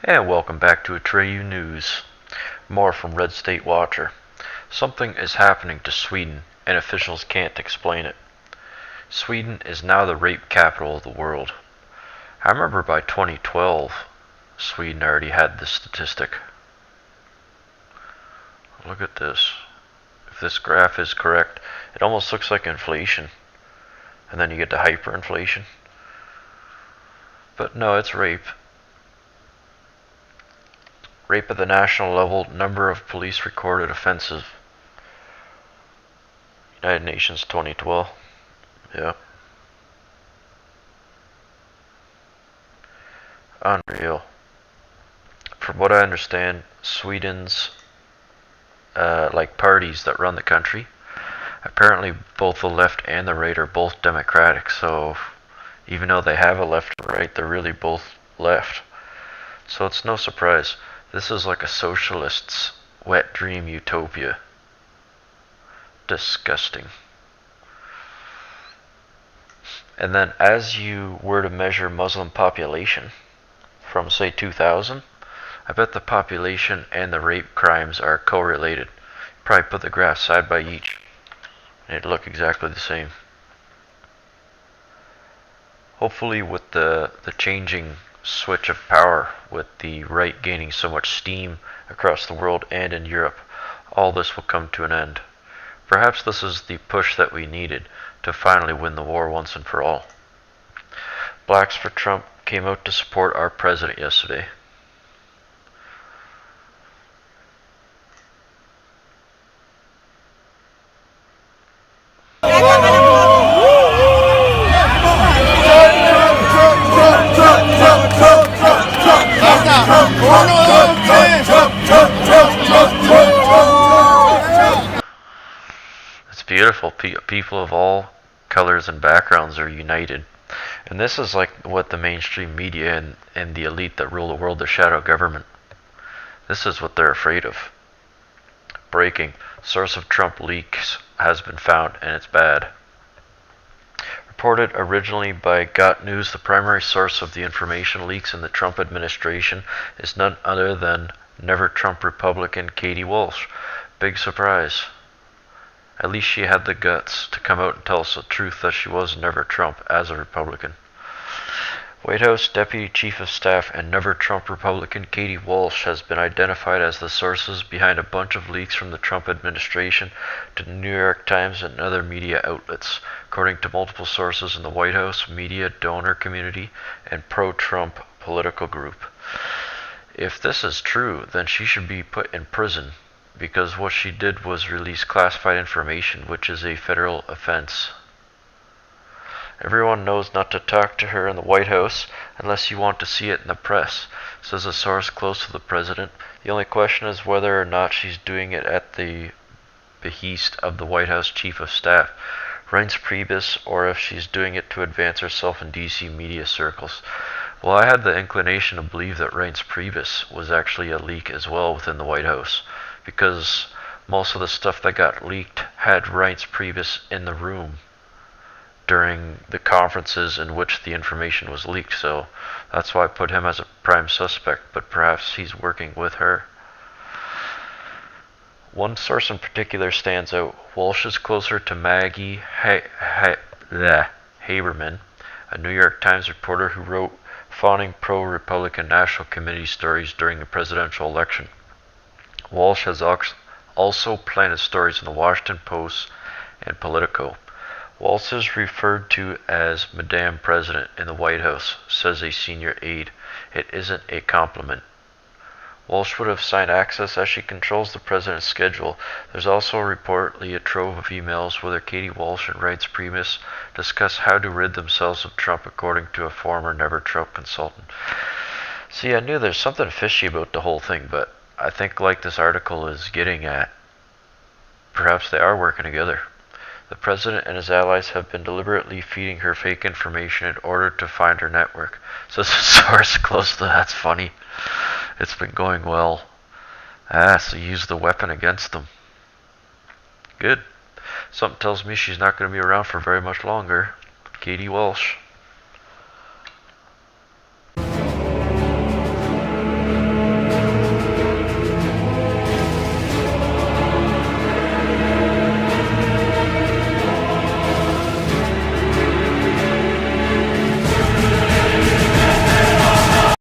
And welcome back to Atreyu News. More from Red State Watcher. Something is happening to Sweden, and officials can't explain it. Sweden is now the rape capital of the world. I remember by 2012, Sweden already had this statistic. Look at this. If this graph is correct, it almost looks like inflation. And then you get to hyperinflation. But no, it's rape. Rape at the national level, number of police recorded offenses. United Nations 2012. Yeah. Unreal. From what I understand, Sweden's parties that run the country, apparently both the left and the right are both democratic, so even though they have a left and right, they're really both left. So it's no surprise. This is like a socialist's wet dream utopia. Disgusting. And then as you were to measure Muslim population from say 2000, I bet the population and the rape crimes are correlated. Probably put the graphs side by each and it'd look exactly the same. Hopefully with the changing switch of power, with the right gaining so much steam across the world and in Europe, all this will come to an end. Perhaps this is the push that we needed to finally win the war once and for all. Blacks for Trump came out to support our president yesterday. It's beautiful. People of all colors and backgrounds are united. And this is like what the mainstream media and the elite that rule the world, the shadow government, this is what they're afraid of. Breaking. Source of Trump leaks has been found, and it's bad. Reported originally by Got News, the primary source of the information leaks in the Trump administration is none other than Never Trump Republican Katie Walsh. Big surprise. At least she had the guts to come out and tell us the truth that she was Never Trump as a Republican. White House Deputy Chief of Staff and Never Trump Republican Katie Walsh has been identified as the sources behind a bunch of leaks from the Trump administration to the New York Times and other media outlets, according to multiple sources in the White House, media, donor community, and pro-Trump political group. If this is true, then she should be put in prison, because what she did was release classified information, which is a federal offense. Everyone knows not to talk to her in the White House unless you want to see it in the press, says a source close to the president. The only question is whether or not she's doing it at the behest of the White House Chief of Staff, Reince Priebus, or if she's doing it to advance herself in DC media circles. Well, I had the inclination to believe that Reince Priebus was actually a leak as well within the White House, because most of the stuff that got leaked had Reince Priebus in the room during the conferences in which the information was leaked, so that's why I put him as a prime suspect, but perhaps he's working with her. One source in particular stands out. Walsh is closer to Maggie Haberman, a New York Times reporter who wrote fawning pro-Republican National Committee stories during the presidential election. Walsh has also planted stories in the Washington Post and Politico. Walsh is referred to as Madame President in the White House, says a senior aide. It isn't a compliment. Walsh would have signed access as she controls the president's schedule. There's also reportedly a trove of emails whether Katie Walsh and Reince Priebus discuss how to rid themselves of Trump, according to a former Never Trump consultant. See, I knew there's something fishy about the whole thing, but I think like this article is getting at, perhaps they are working together. The president and his allies have been deliberately feeding her fake information in order to find her network. So this source close to that's funny. It's been going well. So use the weapon against them. Good. Something tells me she's not going to be around for very much longer. Katie Walsh.